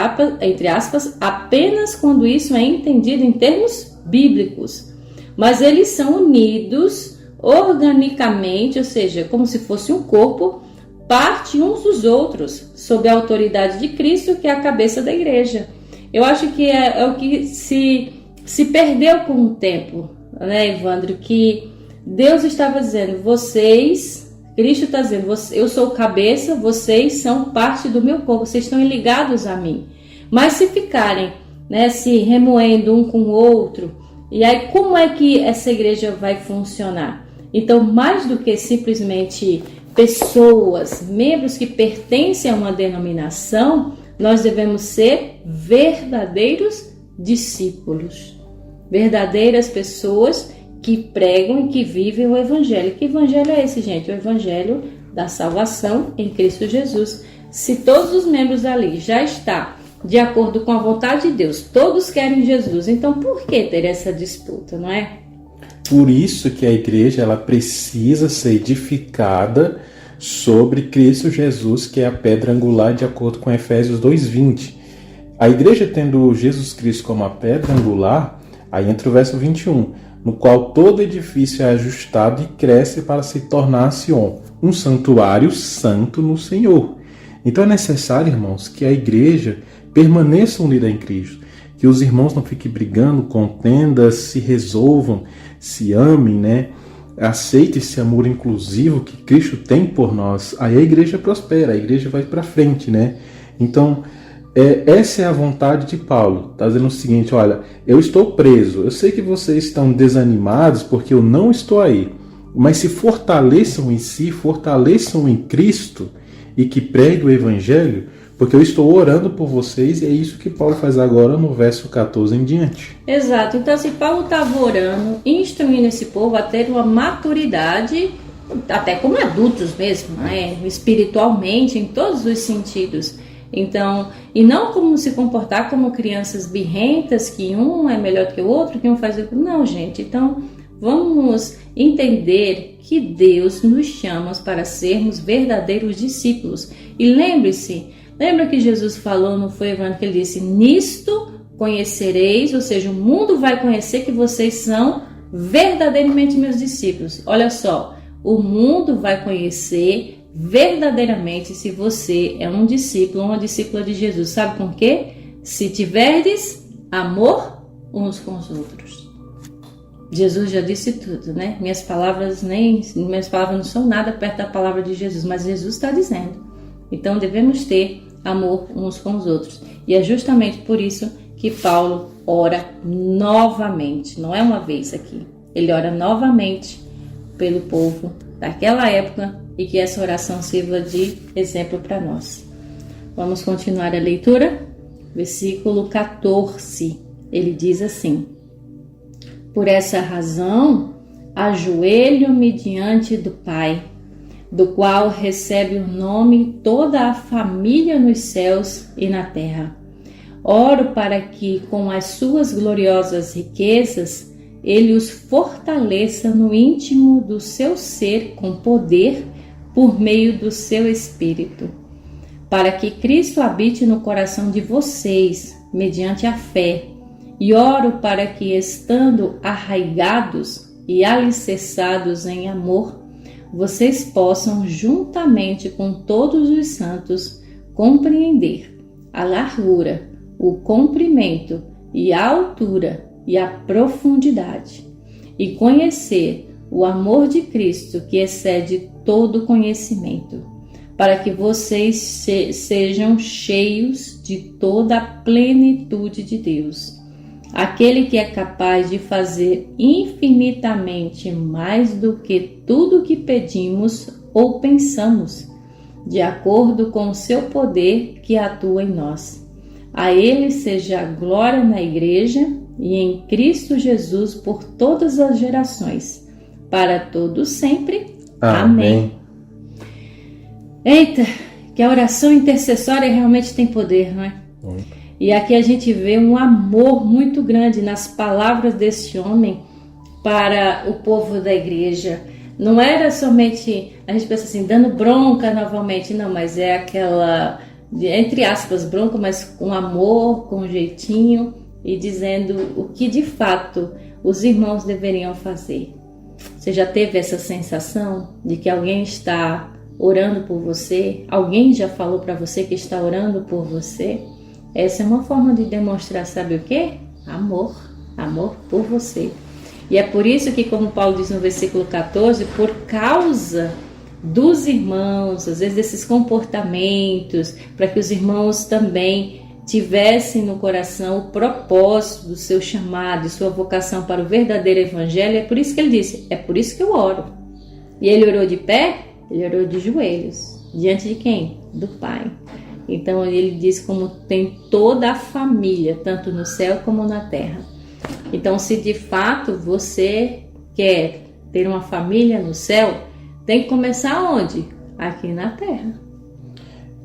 Speaker 1: aspas, apenas quando isso é entendido em termos bíblicos, mas eles são unidos organicamente, ou seja, como se fosse um corpo, parte uns dos outros, sob a autoridade de Cristo, que é a cabeça da igreja. Eu acho que é o que se perdeu com o tempo, né, Evandro? Que Deus estava dizendo, Cristo está dizendo, eu sou o cabeça, vocês são parte do meu corpo, vocês estão ligados a mim. Mas se ficarem, né, se remoendo um com o outro, e aí como é que essa igreja vai funcionar? Então, mais do que simplesmente pessoas, membros que pertencem a uma denominação, nós devemos ser verdadeiros discípulos, verdadeiras pessoas que pregam e que vivem o evangelho. Que evangelho é esse, gente? O evangelho da salvação em Cristo Jesus. Se todos os membros ali já estão de acordo com a vontade de Deus. Todos querem Jesus. Então, por que ter essa disputa, não é?
Speaker 2: Por isso que a igreja ela precisa ser edificada sobre Cristo Jesus, que é a pedra angular, de acordo com Efésios 2:20. A igreja tendo Jesus Cristo como a pedra angular, aí entra o verso 21, no qual todo edifício é ajustado e cresce para se tornar Sion, um santuário santo no Senhor. Então é necessário, irmãos, que a igreja permaneça unida em Cristo, que os irmãos não fiquem brigando, contendas, se resolvam, se amem, né? Aceite esse amor inclusivo que Cristo tem por nós. Aí a igreja prospera, a igreja vai para frente, né? Então, essa é a vontade de Paulo. Está dizendo o seguinte, olha, eu estou preso, eu sei que vocês estão desanimados porque eu não estou aí, mas se fortaleçam em si, fortaleçam em Cristo e que pregue o Evangelho, porque eu estou orando por vocês, e é isso que Paulo faz agora no verso 14 em diante.
Speaker 1: Exato. Então, se Paulo estava orando, instruindo esse povo a ter uma maturidade, até como adultos mesmo, né? Espiritualmente, em todos os sentidos. Então, e não como se comportar como crianças birrentas, que um é melhor que o outro, que um faz o outro. Não, gente. Então, vamos entender que Deus nos chama para sermos verdadeiros discípulos. E lembra que Jesus falou no Evangelho, que ele disse, nisto conhecereis, ou seja, o mundo vai conhecer que vocês são verdadeiramente meus discípulos. Olha só, o mundo vai conhecer verdadeiramente se você é um discípulo ou uma discípula de Jesus. Sabe com quê? Se tiverdes amor uns com os outros. Jesus já disse tudo, né? Minhas palavras não são nada perto da palavra de Jesus, mas Jesus está dizendo. Então devemos ter amor uns com os outros. E é justamente por isso que Paulo ora novamente. Não é uma vez aqui. Ele ora novamente pelo povo daquela época e que essa oração sirva de exemplo para nós. Vamos continuar a leitura? Versículo 14. Ele diz assim: por essa razão, ajoelho-me diante do Pai, do qual recebe o nome toda a família nos céus e na terra. Oro para que, com as suas gloriosas riquezas, ele os fortaleça no íntimo do seu ser com poder por meio do seu Espírito, para que Cristo habite no coração de vocês, mediante a fé. E oro para que, estando arraigados e alicerçados em amor, vocês possam, juntamente com todos os santos, compreender a largura, o comprimento e a altura e a profundidade, e conhecer o amor de Cristo que excede todo conhecimento, para que vocês sejam cheios de toda a plenitude de Deus. Aquele que é capaz de fazer infinitamente mais do que tudo que pedimos ou pensamos, de acordo com o seu poder que atua em nós. A ele seja a glória na Igreja e em Cristo Jesus por todas as gerações, para todos sempre. Amém. Eita, que a oração intercessória realmente tem poder, não é? E aqui a gente vê um amor muito grande nas palavras desse homem para o povo da igreja. Não era somente, a gente pensa assim, dando bronca novamente, não, mas é aquela, entre aspas, bronca, mas com amor, com jeitinho e dizendo o que de fato os irmãos deveriam fazer. Você já teve essa sensação de que alguém está orando por você? Alguém já falou para você que está orando por você? Essa é uma forma de demonstrar, sabe o quê? Amor. Amor por você. E é por isso que, como Paulo diz no versículo 14, por causa dos irmãos, às vezes desses comportamentos, para que os irmãos também tivessem no coração o propósito do seu chamado, sua vocação para o verdadeiro evangelho, é por isso que ele disse, é por isso que eu oro. E ele orou de pé? Ele orou de joelhos. Diante de quem? Do Pai. Então ele diz como tem toda a família, tanto no céu como na terra. Então, se de fato você quer ter uma família no céu, tem que começar onde? Aqui na terra.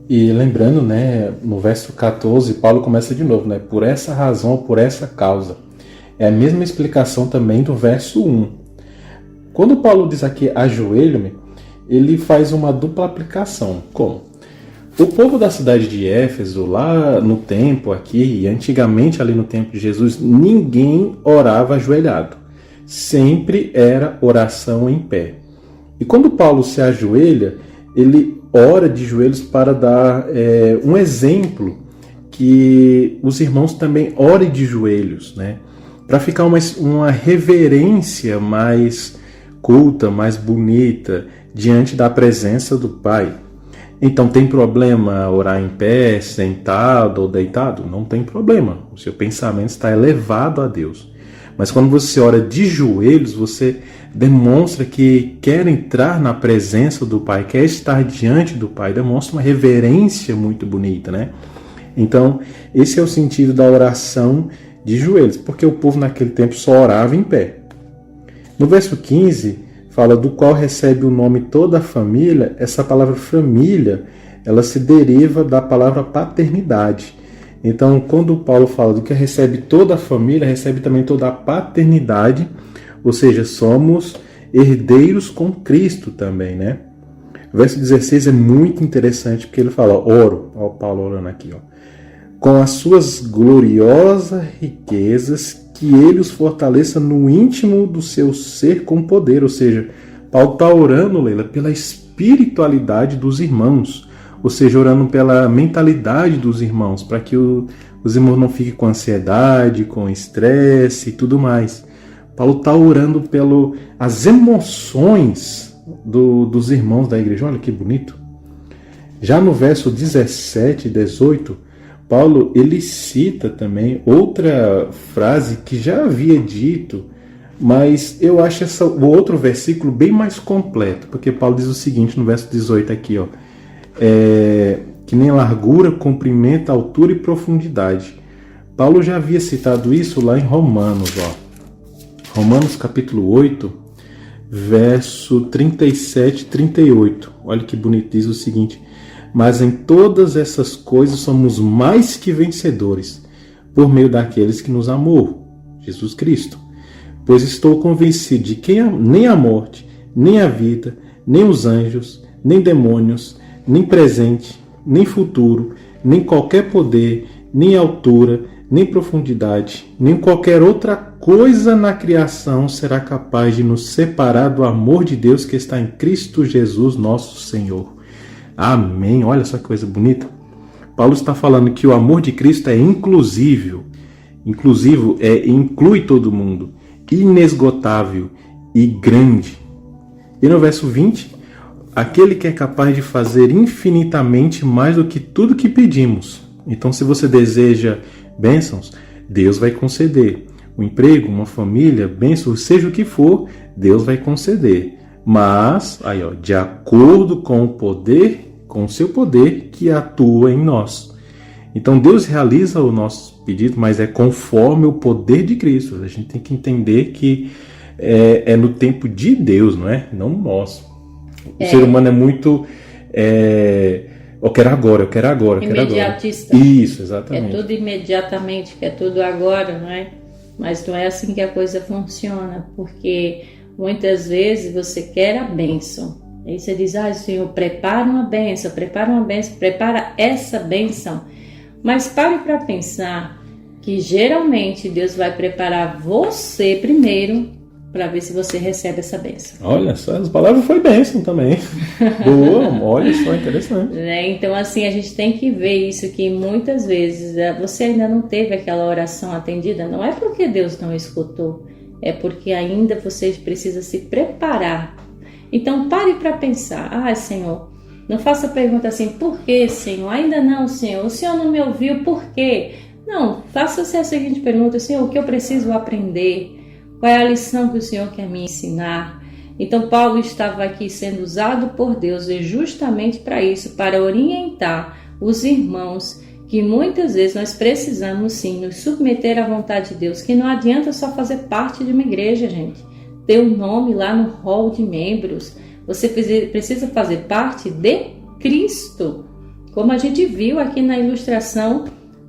Speaker 2: E lembrando, né, no verso 14, Paulo começa de novo, né, por essa razão, por essa causa. É a mesma explicação também do verso 1. Quando Paulo diz aqui, ajoelho-me, ele faz uma dupla aplicação. Como? O povo da cidade de Éfeso, lá no tempo aqui, e antigamente ali no tempo de Jesus, ninguém orava ajoelhado. Sempre era oração em pé. E quando Paulo se ajoelha, ele ora de joelhos para dar um exemplo que os irmãos também orem de joelhos, né? Para ficar uma reverência mais culta, mais bonita, diante da presença do Pai. Então, tem problema orar em pé, sentado ou deitado? Não tem problema. O seu pensamento está elevado a Deus. Mas quando você ora de joelhos, você demonstra que quer entrar na presença do Pai, quer estar diante do Pai, demonstra uma reverência muito bonita, né? Então, esse é o sentido da oração de joelhos, porque o povo naquele tempo só orava em pé. No verso 15, fala do qual recebe o nome toda a família. Essa palavra família, ela se deriva da palavra paternidade. Então, quando Paulo fala do que recebe toda a família, recebe também toda a paternidade, ou seja, somos herdeiros com Cristo também, né? O verso 16 é muito interessante, porque ele fala, oro, ó, Paulo orando aqui, ó, com as suas gloriosas riquezas, que ele os fortaleça no íntimo do seu ser com poder. Ou seja, Paulo está orando, Leila, pela espiritualidade dos irmãos, ou seja, orando pela mentalidade dos irmãos, para que os irmãos não fiquem com ansiedade, com estresse e tudo mais. Paulo está orando pelas emoções dos irmãos da igreja. Olha que bonito. Já no verso 17 e 18, Paulo ele cita também outra frase que já havia dito, mas eu acho o outro versículo bem mais completo, porque Paulo diz o seguinte no verso 18 aqui, ó, que nem largura, comprimento, altura e profundidade. Paulo já havia citado isso lá em Romanos, ó. Romanos capítulo 8, verso 37 e 38. Olha que bonito, diz o seguinte: mas em todas essas coisas somos mais que vencedores, por meio daqueles que nos amou, Jesus Cristo. Pois estou convencido de que nem a morte, nem a vida, nem os anjos, nem demônios, nem presente, nem futuro, nem qualquer poder, nem altura, nem profundidade, nem qualquer outra coisa na criação será capaz de nos separar do amor de Deus que está em Cristo Jesus, nosso Senhor. Amém. Olha só que coisa bonita. Paulo está falando que o amor de Cristo é inclusivo, inclui todo mundo, inesgotável e grande. E no verso 20, aquele que é capaz de fazer infinitamente mais do que tudo que pedimos. Então, se você deseja bênçãos, Deus vai conceder. Um emprego, uma família, bênçãos, seja o que for, Deus vai conceder. Mas, aí, ó, de acordo com o poder, com o seu poder que atua em nós. Então, Deus realiza o nosso pedido, mas é conforme o poder de Cristo. A gente tem que entender que é no tempo de Deus, não é? Não no nosso. O ser humano é muito... eu quero agora, eu quero agora, eu quero agora.
Speaker 1: Imediatista.
Speaker 2: Isso, exatamente.
Speaker 1: É tudo imediatamente, é tudo agora, não é? Mas não é assim que a coisa funciona, porque muitas vezes você quer a bênção. Aí você diz, Senhor, prepara uma bênção, prepara essa bênção. Mas pare para pensar que geralmente Deus vai preparar você primeiro para ver se você recebe essa bênção.
Speaker 2: Olha só, as palavras foi bênção também. Boa, olha só, interessante.
Speaker 1: Então, assim, a gente tem que ver isso, que muitas vezes você ainda não teve aquela oração atendida. Não é porque Deus não escutou, é porque ainda você precisa se preparar. Então, pare para pensar. Senhor, não faça pergunta assim, por que, Senhor? Ainda não, Senhor. O Senhor não me ouviu, por quê? Não, faça-se a seguinte pergunta, Senhor, o que eu preciso aprender? Qual é a lição que o Senhor quer me ensinar? Então, Paulo estava aqui sendo usado por Deus justamente para isso, para orientar os irmãos que muitas vezes nós precisamos sim nos submeter à vontade de Deus, que não adianta só fazer parte de uma igreja, gente. Ter um nome lá no hall de membros. Você precisa fazer parte de Cristo. como a gente viu aqui na ilustração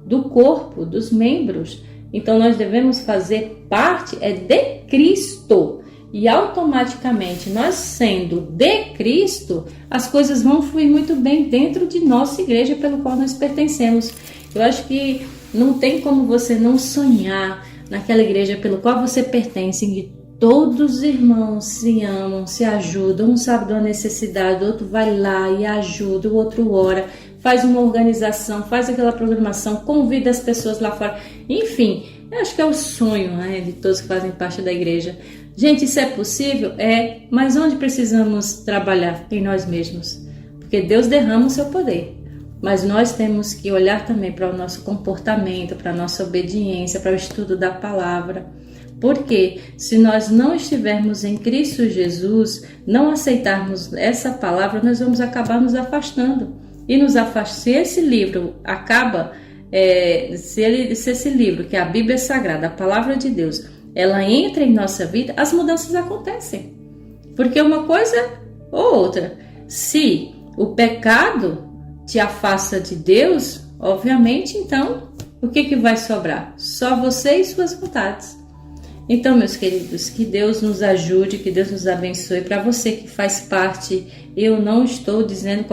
Speaker 1: do corpo, dos membros. Então nós devemos fazer parte de Cristo. E automaticamente, nós sendo de Cristo, as coisas vão fluir muito bem dentro de nossa igreja pelo qual nós pertencemos. Eu acho que não tem como você não sonhar naquela igreja pelo qual você pertence, em que todos os irmãos se amam, se ajudam, um sabe de uma necessidade, o outro vai lá e ajuda, o outro ora, faz uma organização, faz aquela programação, convida as pessoas lá fora. Enfim, eu acho que é o sonho, né, de todos que fazem parte da igreja. Gente, isso é possível? É, mas onde precisamos trabalhar? Em nós mesmos. Porque Deus derrama o seu poder. Mas nós temos que olhar também para o nosso comportamento, para a nossa obediência, para o estudo da palavra. Porque se nós não estivermos em Cristo Jesus, não aceitarmos essa palavra, nós vamos acabar nos afastando. E nos afastando. Se esse livro acaba, se esse livro, que é a Bíblia Sagrada, a palavra de Deus, ela entra em nossa vida, as mudanças acontecem. Porque uma coisa ou outra. Se o pecado te afasta de Deus, obviamente, então, o que vai sobrar? Só você e suas vontades. Então, meus queridos, que Deus nos ajude, que Deus nos abençoe. Para você que faz parte, eu não estou dizendo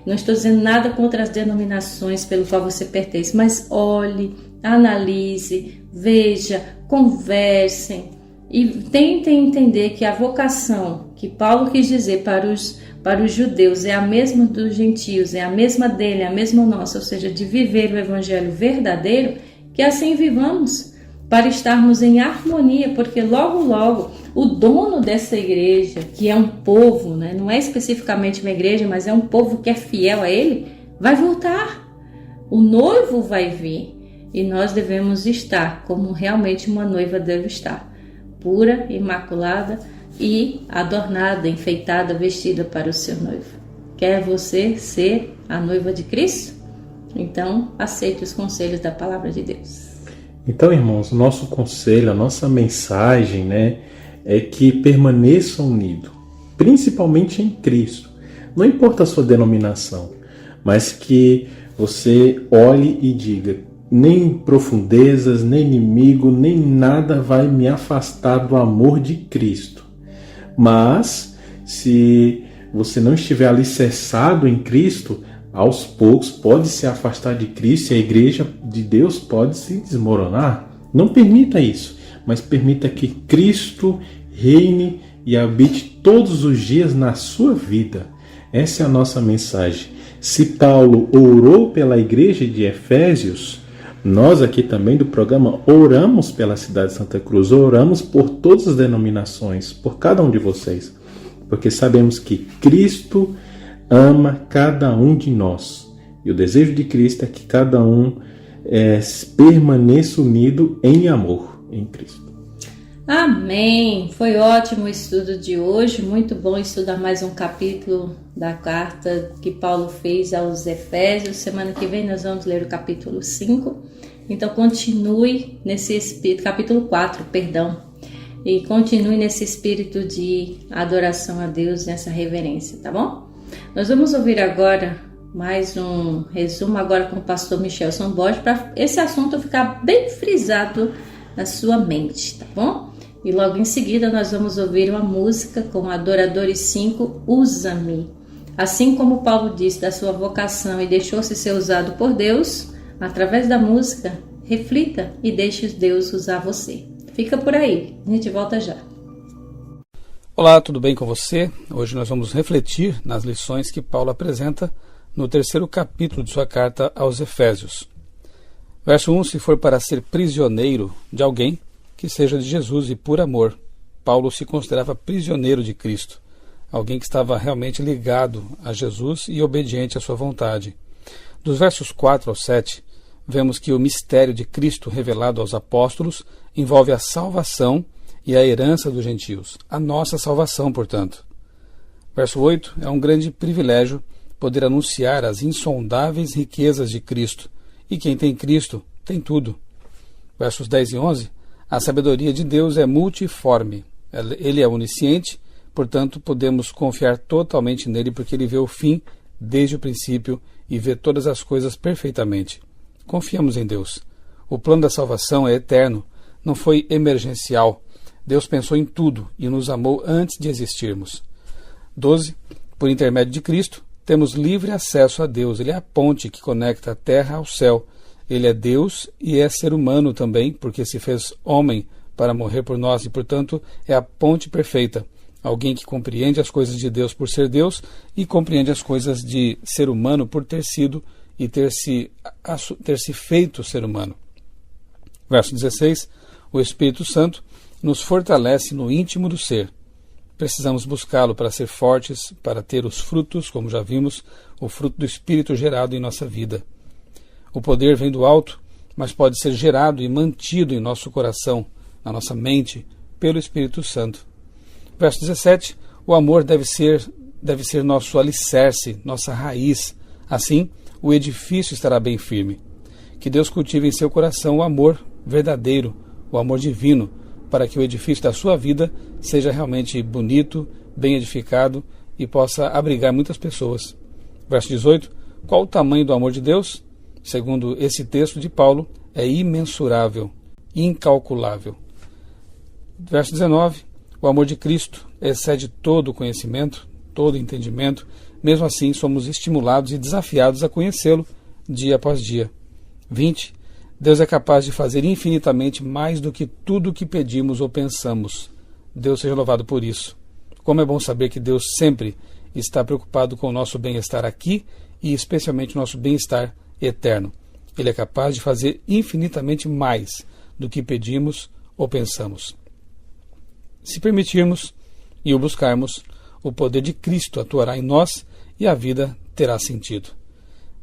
Speaker 1: não estou dizendo nada contra as denominações pelo qual você pertence, mas olhe, analise, veja, conversem e tentem entender que a vocação que Paulo quis dizer para os judeus é a mesma dos gentios, é a mesma dele, é a mesma nossa, ou seja, de viver o evangelho verdadeiro, que assim vivamos, para estarmos em harmonia, porque logo, logo, o dono dessa igreja, que é um povo, né, não é especificamente uma igreja, mas é um povo que é fiel a ele, vai voltar. O noivo vai vir e nós devemos estar como realmente uma noiva deve estar, pura, imaculada e adornada, enfeitada, vestida para o seu noivo. Quer você ser a noiva de Cristo? Então, aceite os conselhos da palavra de Deus.
Speaker 2: Então, irmãos, o nosso conselho, a nossa mensagem, né, é que permaneçam unidos, principalmente em Cristo. Não importa a sua denominação, mas que você olhe e diga: nem profundezas, nem inimigo, nem nada vai me afastar do amor de Cristo. Mas, se você não estiver alicerçado em Cristo, aos poucos pode se afastar de Cristo e a igreja de Deus pode se desmoronar. Não permita isso, mas permita que Cristo reine e habite todos os dias na sua vida. Essa é a nossa mensagem. Se Paulo orou pela igreja de Efésios, nós aqui também do programa oramos pela cidade de Santa Cruz, oramos por todas as denominações, por cada um de vocês, porque sabemos que Cristo ama cada um de nós. E o desejo de Cristo é que cada um permaneça unido em amor em Cristo.
Speaker 1: Amém! Foi ótimo o estudo de hoje, muito bom estudar mais um capítulo da carta que Paulo fez aos Efésios. Semana que vem nós vamos ler o capítulo 5. Então continue nesse espírito, capítulo 4, perdão. E continue nesse espírito de adoração a Deus, nessa reverência, tá bom? Nós vamos ouvir agora mais um resumo agora com o pastor Michelson Borges, para esse assunto ficar bem frisado na sua mente, tá bom? E logo em seguida nós vamos ouvir uma música com Adoradores 5, Usa-me. Assim como Paulo disse da sua vocação e deixou-se ser usado por Deus, através da música, reflita e deixe Deus usar você. Fica por aí, a gente volta já.
Speaker 8: Olá, tudo bem com você? Hoje nós vamos refletir nas lições que Paulo apresenta no 3º capítulo de sua carta aos Efésios. Verso 1, se for para ser prisioneiro de alguém, que seja de Jesus e por amor. Paulo se considerava prisioneiro de Cristo, alguém que estava realmente ligado a Jesus e obediente à sua vontade. Dos versos 4 ao 7, vemos que o mistério de Cristo revelado aos apóstolos envolve a salvação e a herança dos gentios, a nossa salvação, portanto. Verso 8, é um grande privilégio poder anunciar as insondáveis riquezas de Cristo, e quem tem Cristo tem tudo. Versos 10 e 11, a sabedoria de Deus é multiforme, ele é onisciente, portanto podemos confiar totalmente nele porque ele vê o fim desde o princípio e vê todas as coisas perfeitamente. Confiamos em Deus. O plano da salvação é eterno, não foi emergencial. Deus pensou em tudo e nos amou antes de existirmos. 12. Por intermédio de Cristo, temos livre acesso a Deus. Ele é a ponte que conecta a terra ao céu. Ele é Deus e é ser humano também, porque se fez homem para morrer por nós e, portanto, é a ponte perfeita. Alguém que compreende as coisas de Deus por ser Deus e compreende as coisas de ser humano por ter sido e ter se feito ser humano. Verso 16. O Espírito Santo nos fortalece no íntimo do ser. Precisamos buscá-lo para ser fortes, para ter os frutos, como já vimos, o fruto do Espírito gerado em nossa vida. O poder vem do alto, mas pode ser gerado e mantido em nosso coração, na nossa mente, pelo Espírito Santo. Verso 17. O amor deve ser nosso alicerce, nossa raiz. Assim, o edifício estará bem firme. Que Deus cultive em seu coração o amor verdadeiro, o amor divino, para que o edifício da sua vida seja realmente bonito, bem edificado e possa abrigar muitas pessoas. Verso 18. Qual o tamanho do amor de Deus? Segundo esse texto de Paulo, é imensurável, incalculável. Verso 19. O amor de Cristo excede todo o conhecimento, todo o entendimento. Mesmo assim, somos estimulados e desafiados a conhecê-lo dia após dia. 20. Deus é capaz de fazer infinitamente mais do que tudo o que pedimos ou pensamos. Deus seja louvado por isso. Como é bom saber que Deus sempre está preocupado com o nosso bem-estar aqui e especialmente o nosso bem-estar eterno. Ele é capaz de fazer infinitamente mais do que pedimos ou pensamos. Se permitirmos e o buscarmos, o poder de Cristo atuará em nós e a vida terá sentido.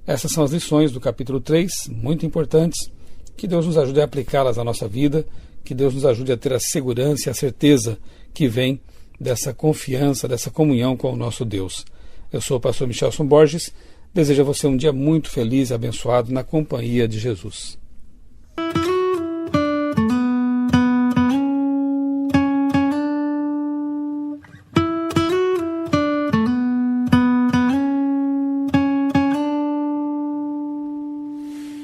Speaker 8: Essas são as lições do capítulo 3, muito importantes. Que Deus nos ajude a aplicá-las na nossa vida, que Deus nos ajude a ter a segurança e a certeza que vem dessa confiança, dessa comunhão com o nosso Deus. Eu sou o pastor Michelson Borges, desejo a você um dia muito feliz e abençoado na companhia de Jesus.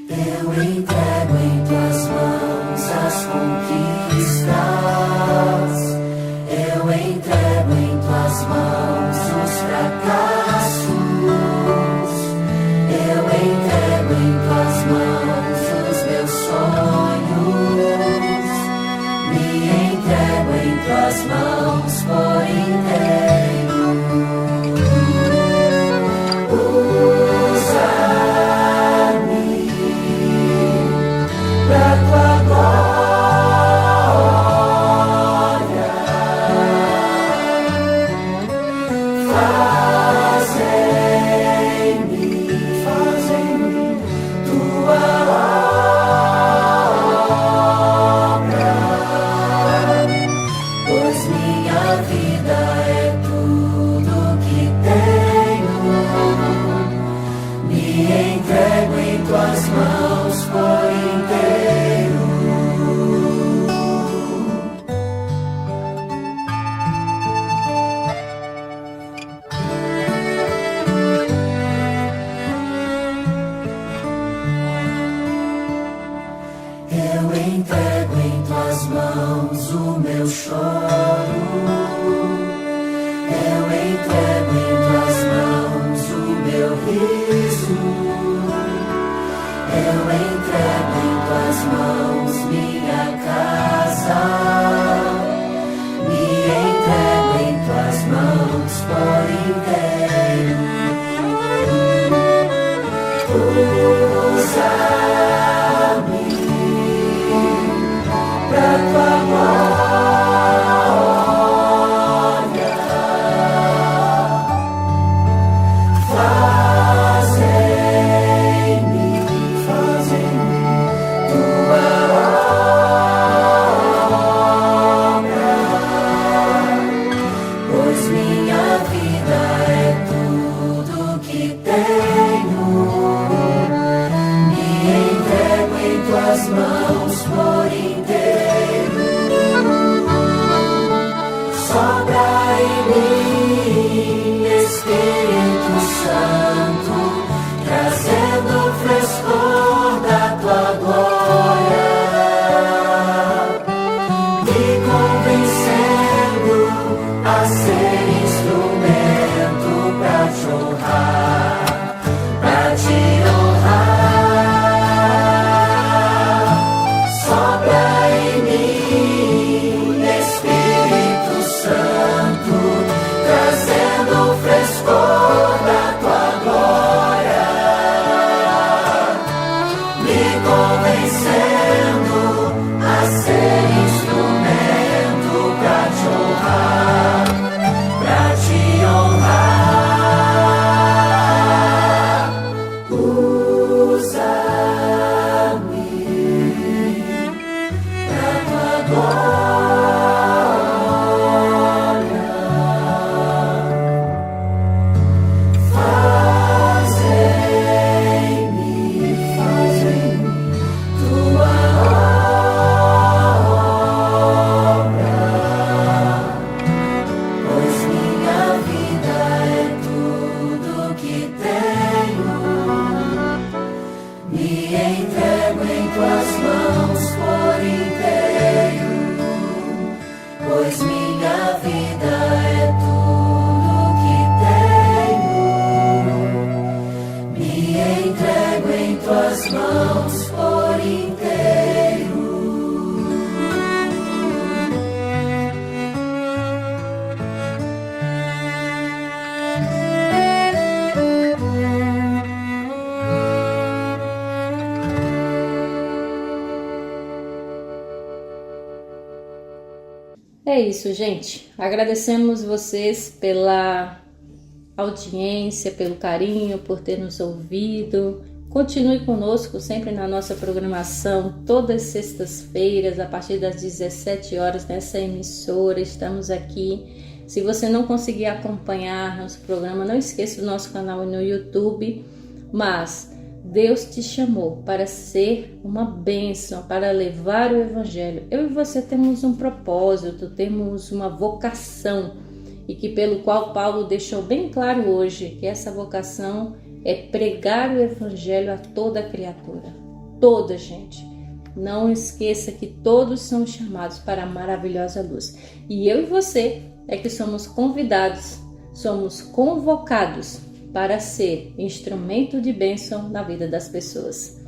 Speaker 3: Eu entrego em tuas mãos as conquistas. Eu entrego em tuas mãos os fracassos. Eu entrego em tuas mãos os meus sonhos. Me entrego em tuas mãos por inteiro. Espírito Santo, traz pois minha vida é tudo que tenho. Me entrego em tuas mãos por inteiro.
Speaker 1: É isso, gente. Agradecemos vocês pela audiência, pelo carinho, por ter nos ouvido. Continue conosco sempre na nossa programação, todas as sextas-feiras, a partir das 17 horas, nessa emissora. Estamos aqui. Se você não conseguir acompanhar nosso programa, não esqueça do nosso canal no YouTube. Mas Deus te chamou para ser uma bênção, para levar o Evangelho. Eu e você temos um propósito, temos uma vocação, e que pelo qual Paulo deixou bem claro hoje, que essa vocação é pregar o Evangelho a toda criatura, toda gente. Não esqueça que todos são chamados para a maravilhosa luz. E eu e você é que somos convidados, somos convocados para ser instrumento de bênção na vida das pessoas.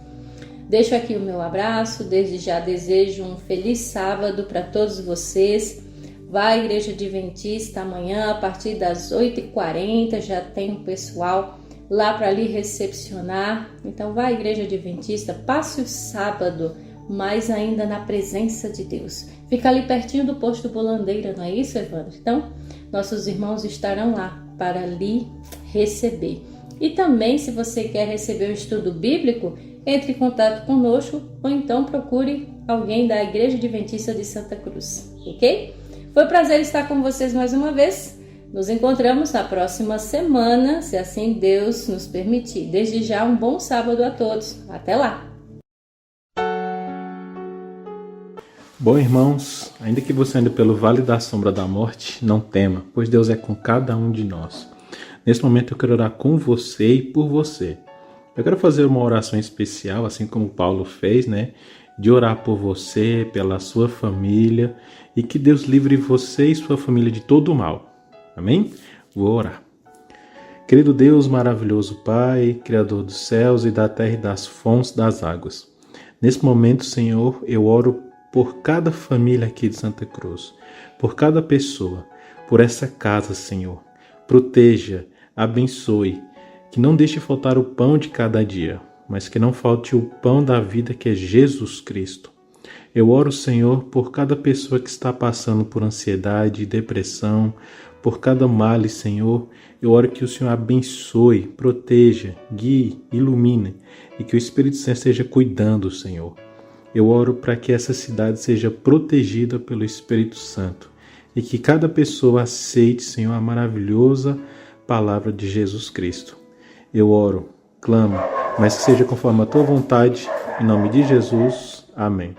Speaker 1: Deixo aqui o meu abraço, desde já desejo um feliz sábado para todos vocês. Vá à Igreja Adventista amanhã, a partir das 8h40, já tem um pessoal lá para lhe recepcionar. Então vá à Igreja Adventista, passe o sábado, mais ainda na presença de Deus. Fica ali pertinho do posto Bolandeira, não é isso, Evandro? Então, nossos irmãos estarão lá para lhe receber. E também, se você quer receber o estudo bíblico, entre em contato conosco ou então procure alguém da Igreja Adventista de Santa Cruz, ok? Foi um prazer estar com vocês mais uma vez. Nos encontramos na próxima semana, se assim Deus nos permitir. Desde já, um bom sábado a todos. Até lá!
Speaker 2: Bom, irmãos, ainda que você ande pelo vale da sombra da morte, não tema, pois Deus é com cada um de nós. Nesse momento eu quero orar com você e por você. Eu quero fazer uma oração especial, assim como Paulo fez, de orar por você, pela sua família, e que Deus livre você e sua família de todo o mal. Amém? Vou orar. Querido Deus, maravilhoso Pai, Criador dos céus e da terra e das fontes das águas. Nesse momento, Senhor, eu oro por cada família aqui de Santa Cruz, por cada pessoa, por essa casa, Senhor. Proteja, abençoe, que não deixe faltar o pão de cada dia, mas que não falte o pão da vida, que é Jesus Cristo. Eu oro, Senhor, por cada pessoa que está passando por ansiedade, depressão, por cada male, Senhor. Eu oro que o Senhor abençoe, proteja, guie, ilumine e que o Espírito Santo esteja cuidando, Senhor. Eu oro para que essa cidade seja protegida pelo Espírito Santo e que cada pessoa aceite, Senhor, a maravilhosa palavra de Jesus Cristo. Eu oro, clamo, mas que seja conforme a tua vontade, em nome de Jesus. Amém.